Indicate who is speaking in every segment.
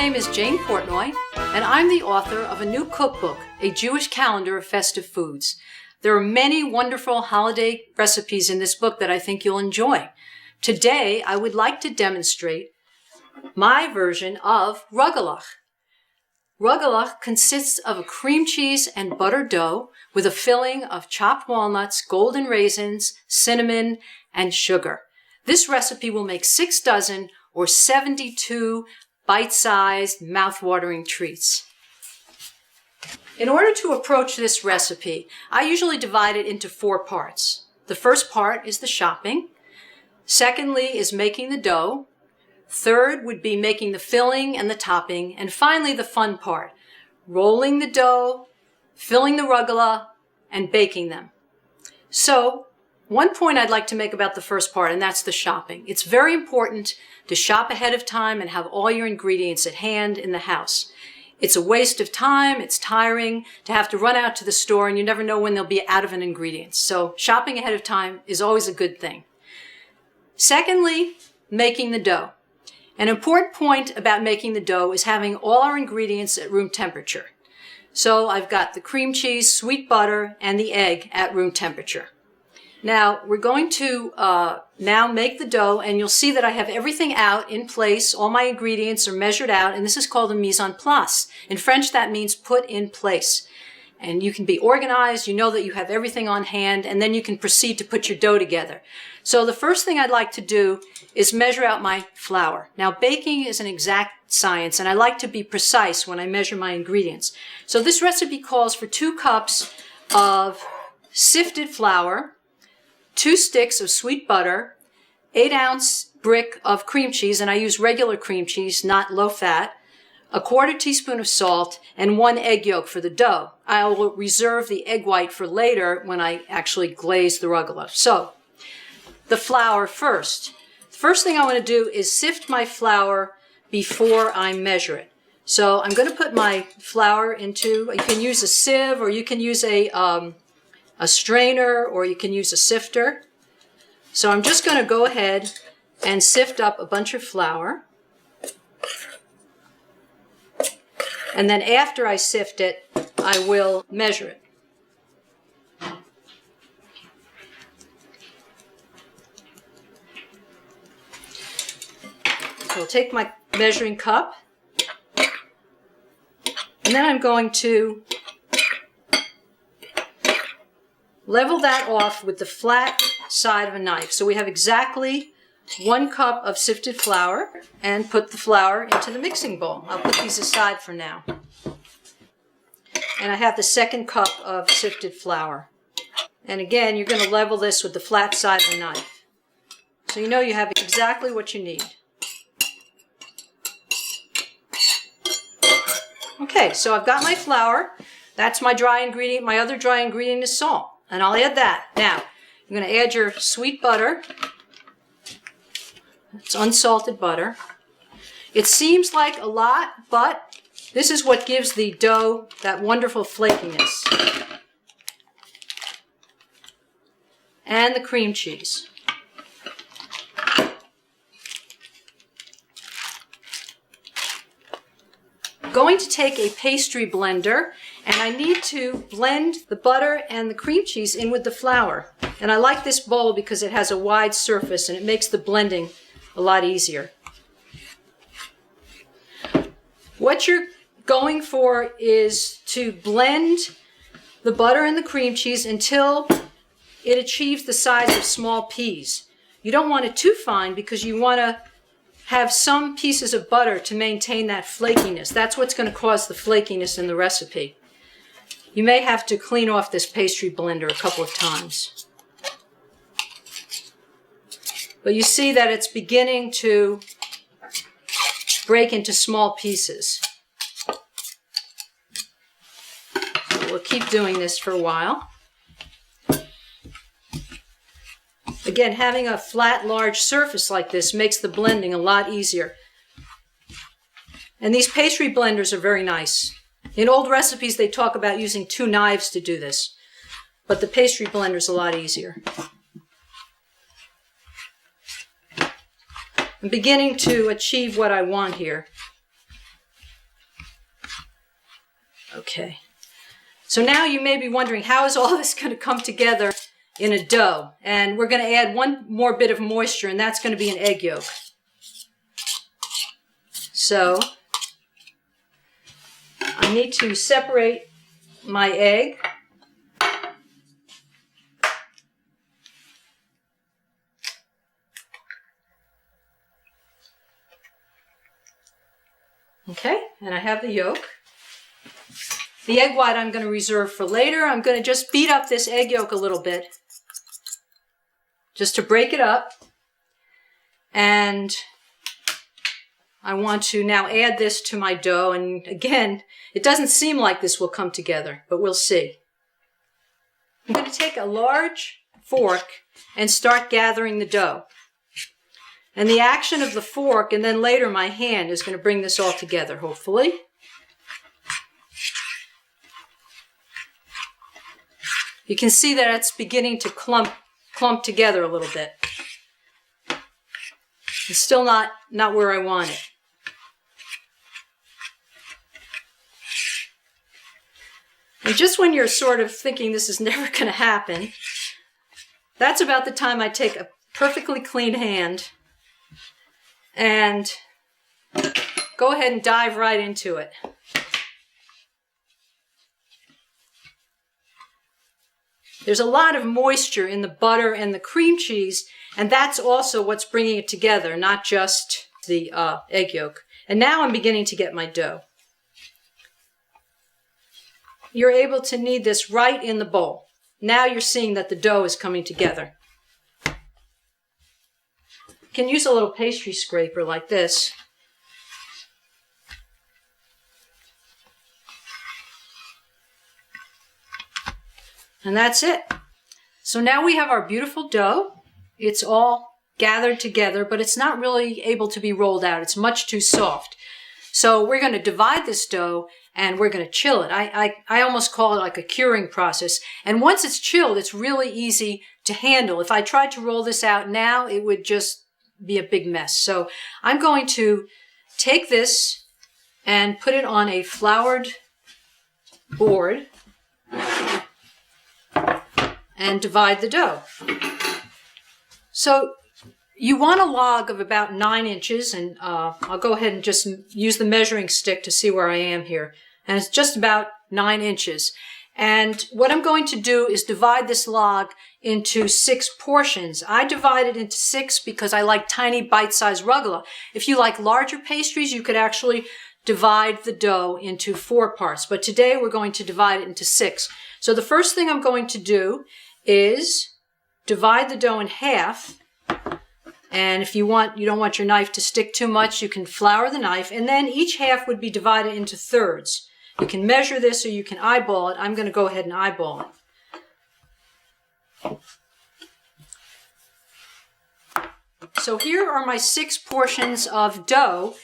Speaker 1: name is Jane Portnoy, and I'm the author of a new cookbook, A Jewish Calendar of Festive Foods. There are many wonderful holiday recipes in this book that I think you'll enjoy. Today, I would like to demonstrate my version of RUGELACH. RUGELACH consists of a cream cheese and butter dough with a filling of chopped walnuts, golden raisins, cinnamon, and sugar. This recipe will make 6 dozen or 72 bite-sized, mouth-watering treats. In order to approach this recipe, I usually divide it into 4 parts. The first part is the shopping. Secondly is making the dough. Third would be making the filling and the topping. And finally, the fun part, rolling the dough, filling the rugelach, and baking them. So, one point I'd like to make about the first part, and that's the shopping. It's very important to shop ahead of time and have all your ingredients at hand in the house. It's a waste of time, it's tiring to have to run out to the store and you never know when they'll be out of an ingredient. So shopping ahead of time is always a good thing. Secondly, making the dough. An important point about making the dough is having all our ingredients at room temperature. So I've got the cream cheese, sweet butter, and the egg at room temperature. Now, we're going to now make the dough, and you'll see that I have everything out in place. All my ingredients are measured out, and this is called a mise en place. In French, that means put in place. And you can be organized, you know that you have everything on hand, and then you can proceed to put your dough together. So the first thing I'd like to do is measure out my flour. Now, baking is an exact science, and I like to be precise when I measure my ingredients. So this recipe calls for 2 cups of sifted flour, 2 sticks of sweet butter, 8-ounce brick of cream cheese, and I use regular cream cheese, not low fat, 1/4 teaspoon of salt, and 1 egg yolk for the dough. I will reserve the egg white for later when I actually glaze the rugelach. So, the flour first. The first thing I want to do is sift my flour before I measure it. So I'm going to put my flour into, you can use a sieve or you can use a strainer, or you can use a sifter. So I'm just going to go ahead and sift up a bunch of flour. And then after I sift it, I will measure it. So I'll take my measuring cup, and then I'm going to level that off with the flat side of a knife. So we have exactly 1 cup of sifted flour, and put the flour into the mixing bowl. I'll put these aside for now. And I have the 2nd cup of sifted flour. And again, you're going to level this with the flat side of the knife. So you know you have exactly what you need. Okay, so I've got my flour. That's my dry ingredient. My other dry ingredient is salt. And I'll add that. Now, you're going to add your sweet butter. It's unsalted butter. It seems like a lot, but this is what gives the dough that wonderful flakiness. And the cream cheese. I'm going to take a pastry blender, and I need to blend the butter and the cream cheese in with the flour. And I like this bowl because it has a wide surface and it makes the blending a lot easier. What you're going for is to blend the butter and the cream cheese until it achieves the size of small peas. You don't want it too fine because you want to have some pieces of butter to maintain that flakiness. That's what's going to cause the flakiness in the recipe. You may have to clean off this pastry blender a couple of times. But you see that it's beginning to break into small pieces. So we'll keep doing this for a while. Again, having a flat, large surface like this makes the blending a lot easier. And these pastry blenders are very nice. In old recipes, they talk about using 2 knives to do this, but the pastry blender is a lot easier. I'm beginning to achieve what I want here. Okay. So now you may be wondering, how is all this going to come together in a dough? And we're going to add one more bit of moisture, and that's going to be an egg yolk. So I need to separate my egg. Okay, and I have the yolk. The egg white I'm going to reserve for later. I'm going to just beat up this egg yolk a little bit, just to break it up. And I want to now add this to my dough. And again, it doesn't seem like this will come together, but we'll see. I'm going to take a large fork and start gathering the dough. And the action of the fork and then later my hand is going to bring this all together, hopefully. You can see that it's beginning to clump together a little bit. It's still not where I want it. And just when you're sort of thinking this is never going to happen, that's about the time I take a perfectly clean hand and go ahead and dive right into it. There's a lot of moisture in the butter and the cream cheese, and that's also what's bringing it together, not just the egg yolk. And now I'm beginning to get my dough. You're able to knead this right in the bowl. Now you're seeing that the dough is coming together. You can use a little pastry scraper like this. And that's it. So now we have our beautiful dough. It's all gathered together, but it's not really able to be rolled out. It's much too soft. So we're going to divide this dough and we're going to chill it. I almost call it like a curing process. And once it's chilled, it's really easy to handle. If I tried to roll this out now, it would just be a big mess. So I'm going to take this and put it on a floured board and divide the dough. So you want a log of about 9 inches, and I'll go ahead and just use the measuring stick to see where I am here. And it's just about 9 inches. And what I'm going to do is divide this log into 6 portions. I divide it into 6 because I like tiny bite-sized rugelach. If you like larger pastries, you could actually divide the dough into 4 parts. But today we're going to divide it into 6. So the first thing I'm going to do is divide the dough in half. And if you don't want your knife to stick too much, you can flour the knife. And then each half would be divided into thirds. You can measure this or you can eyeball it. I'm going to go ahead and eyeball it. So here are my 6 portions of dough.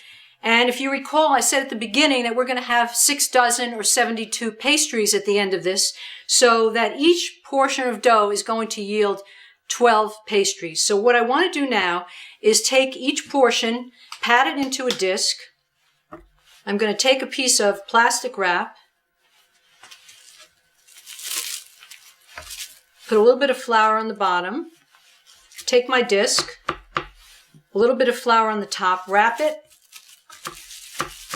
Speaker 1: And if you recall, I said at the beginning that we're going to have 6 dozen or 72 pastries at the end of this, so that each portion of dough is going to yield 12 pastries. So what I want to do now is take each portion, pat it into a disc. I'm going to take a piece of plastic wrap, put a little bit of flour on the bottom, take my disc, a little bit of flour on the top, wrap it,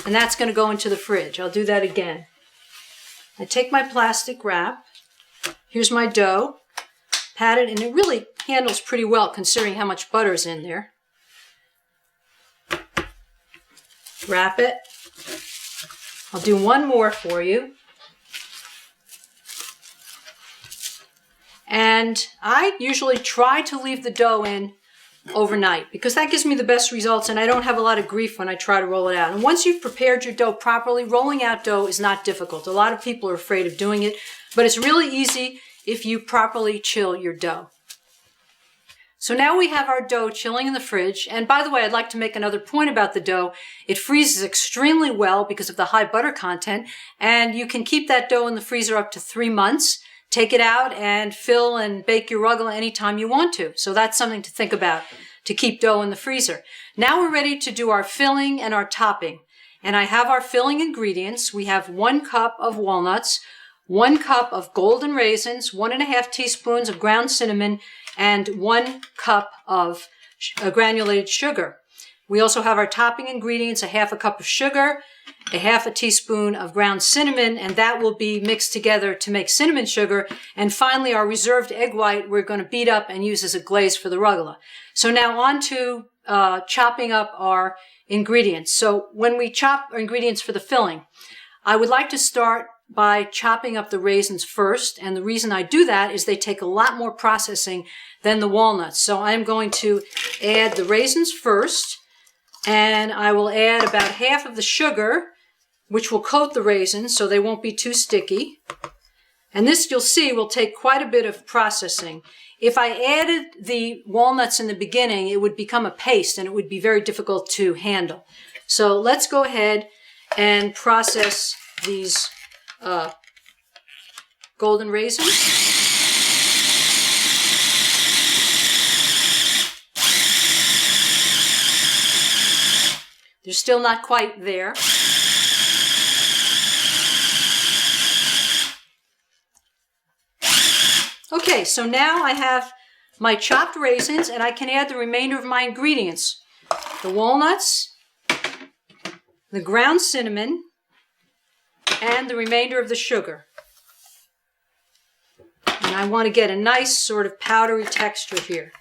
Speaker 1: and that's going to go into the fridge. I'll do that again. I take my plastic wrap, here's my dough, pat it, and it really handles pretty well considering how much butter is in there. Wrap it. I'll do one more for you. And I usually try to leave the dough in overnight because that gives me the best results and I don't have a lot of grief when I try to roll it out. And once you've prepared your dough properly, rolling out dough is not difficult. A lot of people are afraid of doing it, but it's really easy if you properly chill your dough. So now we have our dough chilling in the fridge. And by the way, I'd like to make another point about the dough. It freezes extremely well because of the high butter content. And you can keep that dough in the freezer up to 3 months. Take it out and fill and bake your rugelach anytime you want to. So that's something to think about to keep dough in the freezer. Now we're ready to do our filling and our topping. And I have our filling ingredients. We have 1 cup of walnuts, 1 cup of golden raisins, 1½ teaspoons of ground cinnamon, and 1 cup of granulated sugar. We also have our topping ingredients, a 1/2 cup of sugar, a 1/2 teaspoon of ground cinnamon, and that will be mixed together to make cinnamon sugar. And finally, our reserved egg white we're going to beat up and use as a glaze for the rugelach. So now on to chopping up our ingredients. So when we chop our ingredients for the filling, I would like to start by chopping up the raisins first. And the reason I do that is they take a lot more processing than the walnuts. So I'm going to add the raisins first, and I will add about 1/2 of the sugar, which will coat the raisins so they won't be too sticky. And this, you'll see, will take quite a bit of processing. If I added the walnuts in the beginning, it would become a paste and it would be very difficult to handle. So let's go ahead and process these golden raisins. They're still not quite there. Okay, so now I have my chopped raisins, and I can add the remainder of my ingredients. The walnuts, the ground cinnamon, and the remainder of the sugar. And I want to get a nice sort of powdery texture here.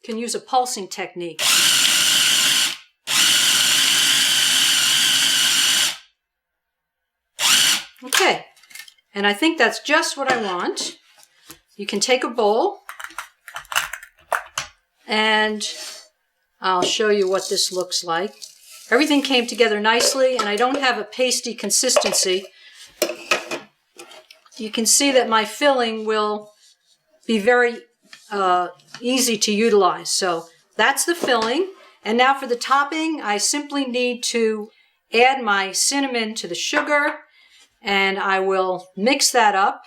Speaker 1: You can use a pulsing technique. Okay, and I think that's just what I want. You can take a bowl, and I'll show you what this looks like. Everything came together nicely, and I don't have a pasty consistency. You can see that my filling will be very easy to utilize. So that's the filling. And now for the topping, I simply need to add my cinnamon to the sugar, and I will mix that up.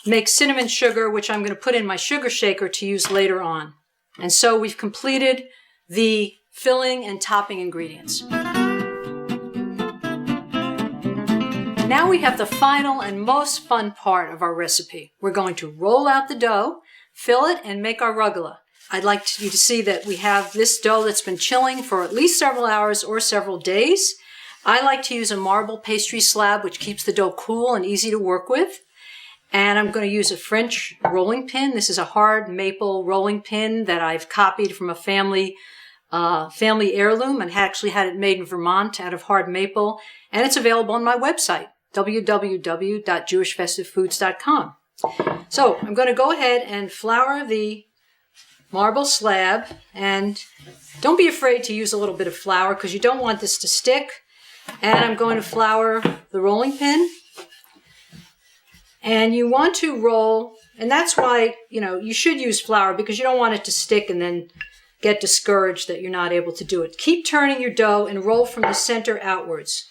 Speaker 1: Make cinnamon sugar, which I'm going to put in my sugar shaker to use later on. And so we've completed the filling and topping ingredients. Now we have the final and most fun part of our recipe. We're going to roll out the dough, fill it, and make our rugelach. I'd like you to see that we have this dough that's been chilling for at least several hours or several days. I like to use a marble pastry slab, which keeps the dough cool and easy to work with. And I'm going to use a French rolling pin. This is a hard maple rolling pin that I've copied from a family heirloom, and actually had it made in Vermont out of hard maple. And it's available on my website, www.jewishfestivefoods.com. So I'm going to go ahead and flour the marble slab, and don't be afraid to use a little bit of flour because you don't want this to stick. And I'm going to flour the rolling pin. And you want to roll, and that's why, you should use flour, because you don't want it to stick and then get discouraged that you're not able to do it. Keep turning your dough and roll from the center outwards.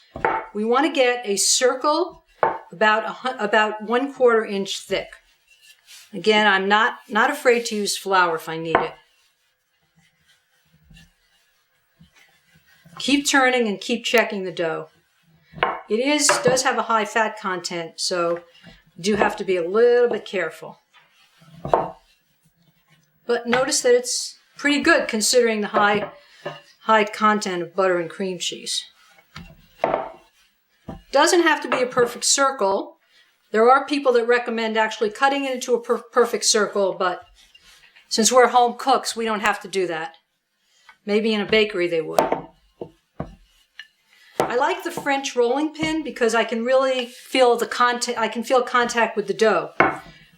Speaker 1: We want to get a circle about 1/4 inch thick. Again, I'm not afraid to use flour if I need it. Keep turning and keep checking the dough. It does have a high fat content, so you do have to be a little bit careful. But notice that it's pretty good considering the high content of butter and cream cheese. Doesn't have to be a perfect circle. There are people that recommend actually cutting it into a perfect circle, but since we're home cooks, we don't have to do that. Maybe in a bakery they would. I like the French rolling pin because I can really feel contact with the dough.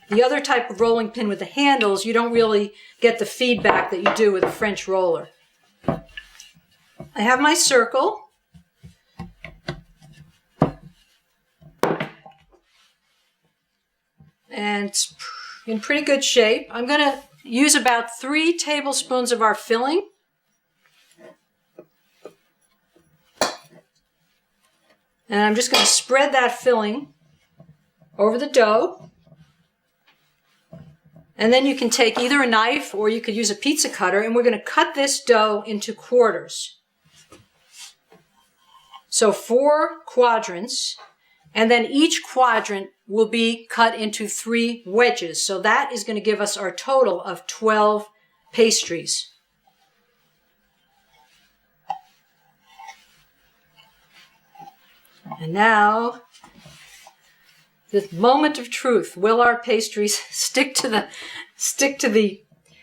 Speaker 1: The other type of rolling pin with the handles, you don't really get the feedback that you do with a French roller. I have my circle. And it's in pretty good shape. I'm going to use about 3 tablespoons of our filling. And I'm just going to spread that filling over the dough. And then you can take either a knife or you could use a pizza cutter, and we're going to cut this dough into quarters. So 4 quadrants, and then each quadrant will be cut into 3 wedges. So that is going to give us our total of 12 pastries. And now, the moment of truth. Will our pastries stick to the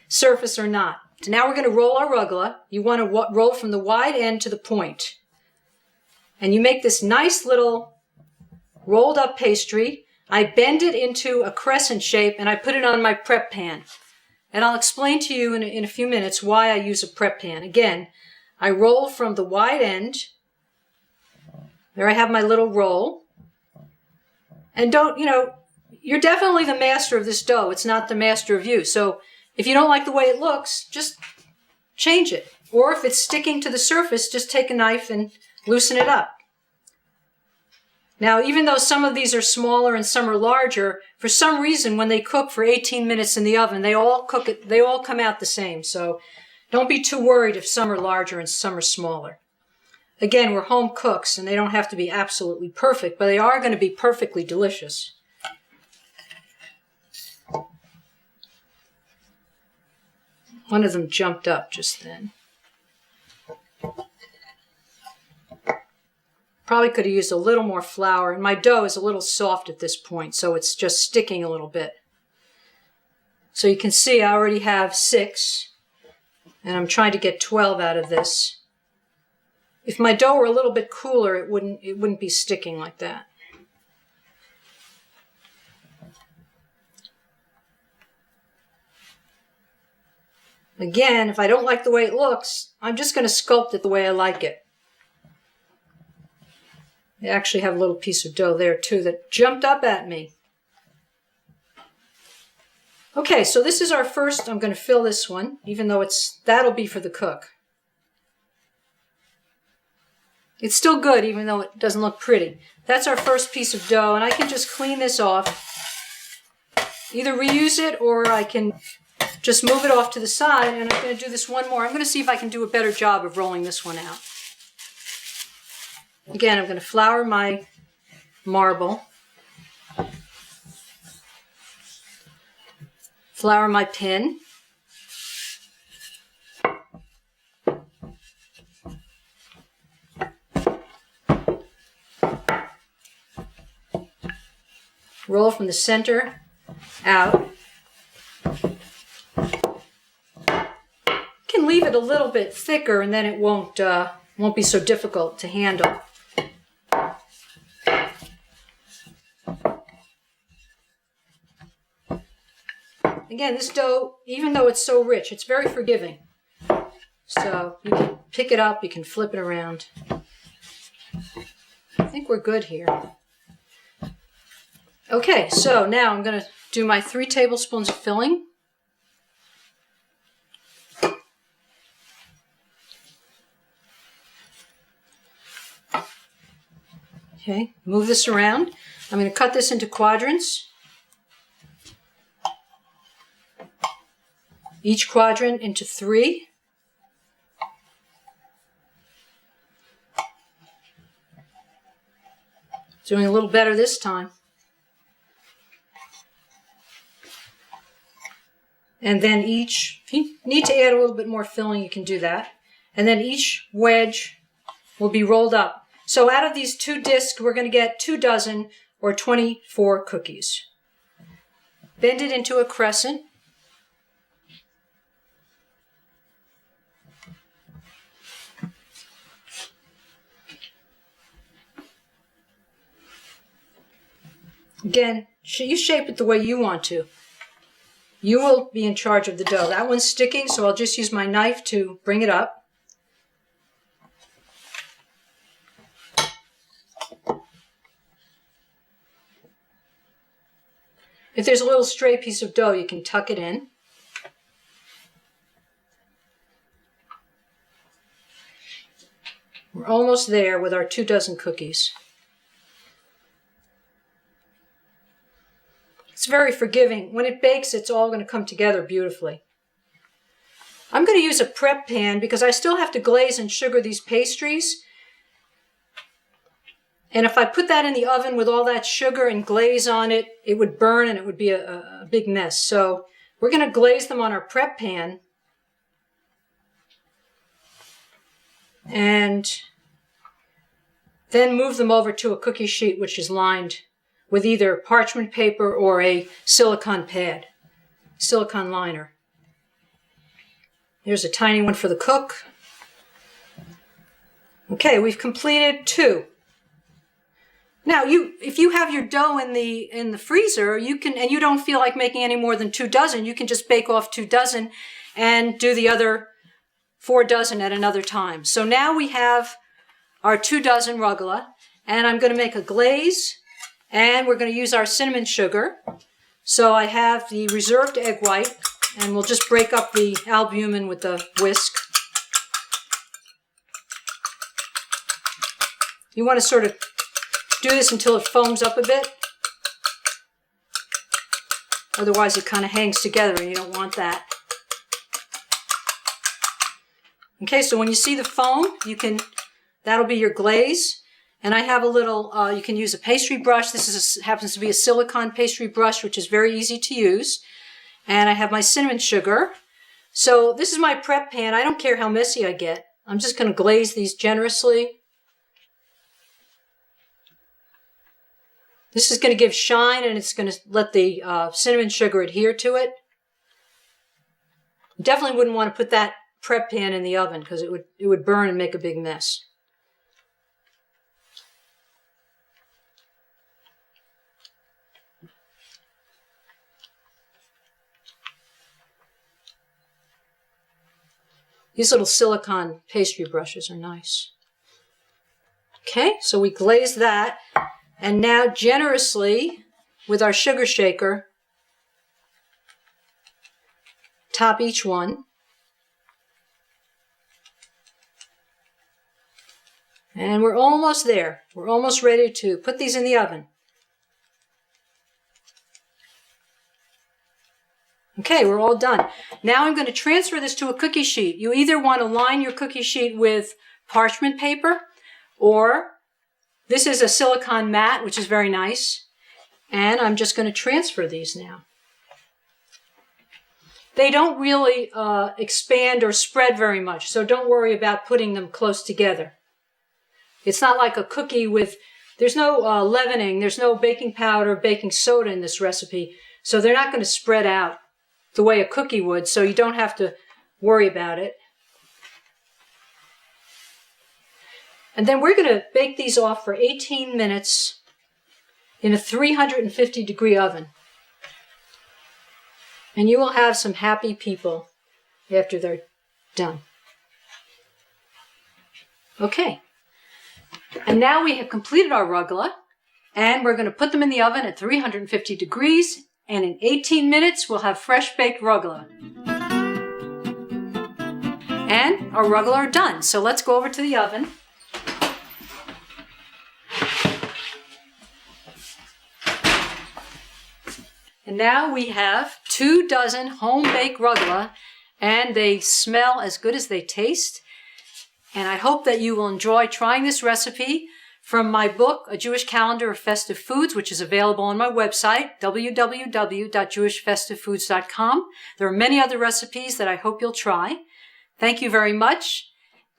Speaker 1: surface or not? So now we're going to roll our rugula. You want to roll from the wide end to the point. And you make this nice little rolled up pastry. I bend it into a crescent shape and I put it on my prep pan. And I'll explain to you in a few minutes why I use a prep pan. Again, I roll from the wide end. There I have my little roll. And you're definitely the master of this dough. It's not the master of you. So if you don't like the way it looks, just change it. Or if it's sticking to the surface, just take a knife and loosen it up. Now, even though some of these are smaller and some are larger, for some reason, when they cook for 18 minutes in the oven, they all come out the same. So don't be too worried if some are larger and some are smaller. Again, we're home cooks, and they don't have to be absolutely perfect, but they are going to be perfectly delicious. One of them jumped up just then. Probably could have used a little more flour, and my dough is a little soft at this point, so it's just sticking a little bit. So you can see I already have 6, and I'm trying to get 12 out of this. If my dough were a little bit cooler, it wouldn't be sticking like that. Again, if I don't like the way it looks, I'm just going to sculpt it the way I like it. I actually have a little piece of dough there too that jumped up at me. Okay, so this is our first. I'm going to fill this one, even though that'll be for the cook. It's still good, even though it doesn't look pretty. That's our first piece of dough, and I can just clean this off. Either reuse it, or I can just move it off to the side, and I'm going to do this one more. I'm going to see if I can do a better job of rolling this one out. Again, I'm going to flour my marble. Flour my pin. Roll from the center out. You can leave it a little bit thicker, and then it won't be so difficult to handle. Again, this dough, even though it's so rich, it's very forgiving. So you can pick it up, you can flip it around. I think we're good here. Okay, so now I'm going to do my 3 tablespoons of filling. Okay, move this around. I'm going to cut this into quadrants. Each quadrant into 3. Doing a little better this time. And then if you need to add a little bit more filling, you can do that. And then each wedge will be rolled up. So out of these 2 discs, we're going to get 2 dozen or 24 cookies. Bend it into a crescent. Again, you shape it the way you want to. You will be in charge of the dough. That one's sticking, so I'll just use my knife to bring it up. If there's a little stray piece of dough, you can tuck it in. We're almost there with our 2 dozen cookies. It's very forgiving. When it bakes, it's all going to come together beautifully. I'm going to use a prep pan because I still have to glaze and sugar these pastries. And if I put that in the oven with all that sugar and glaze on it, it would burn and it would be a big mess. So we're going to glaze them on our prep pan. And then move them over to a cookie sheet which is lined with either parchment paper or a silicone pad, silicone liner. Here's a tiny one for the cook. Okay, we've completed 2. Now, if you have your dough in the freezer, you can, and you don't feel like making any more than 2 dozen, you can just bake off 2 dozen and do the other 4 dozen at another time. So now we have our 2 dozen rugelach, and I'm going to make a glaze, and we're going to use our cinnamon sugar. So I have the reserved egg white, and we'll just break up the albumin with the whisk. You want to sort of do this until it foams up a bit. Otherwise it kind of hangs together and you don't want that. Okay, so when you see the foam, that'll be your glaze. And I have a little, you can use a pastry brush. This happens to be a silicone pastry brush, which is very easy to use. And I have my cinnamon sugar. So this is my prep pan. I don't care how messy I get. I'm just going to glaze these generously. This is going to give shine, and it's going to let the cinnamon sugar adhere to it. Definitely wouldn't want to put that prep pan in the oven because it would burn and make a big mess. These little silicone pastry brushes are nice. Okay, so we glaze that. And now generously, with our sugar shaker, top each one. And we're almost there. We're almost ready to put these in the oven. Okay, we're all done. Now I'm going to transfer this to a cookie sheet. You either want to line your cookie sheet with parchment paper, or this is a silicone mat, which is very nice. And I'm just going to transfer these now. They don't really expand or spread very much, so don't worry about putting them close together. It's not like a cookie there's no leavening, there's no baking powder, baking soda in this recipe, so they're not going to spread out the way a cookie would, so you don't have to worry about it. And then we're going to bake these off for 18 minutes in a 350-degree oven. And you will have some happy people after they're done. Okay. And now we have completed our rugelach, and we're going to put them in the oven at 350 degrees, and in 18 minutes we'll have fresh baked rugelach. And our rugelach are done. So let's go over to the oven. And now we have 2 dozen home-baked rugelach, and they smell as good as they taste. And I hope that you will enjoy trying this recipe from my book, A Jewish Calendar of Festive Foods, which is available on my website, www.jewishfestivefoods.com. There are many other recipes that I hope you'll try. Thank you very much,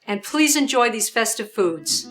Speaker 1: and please enjoy these festive foods.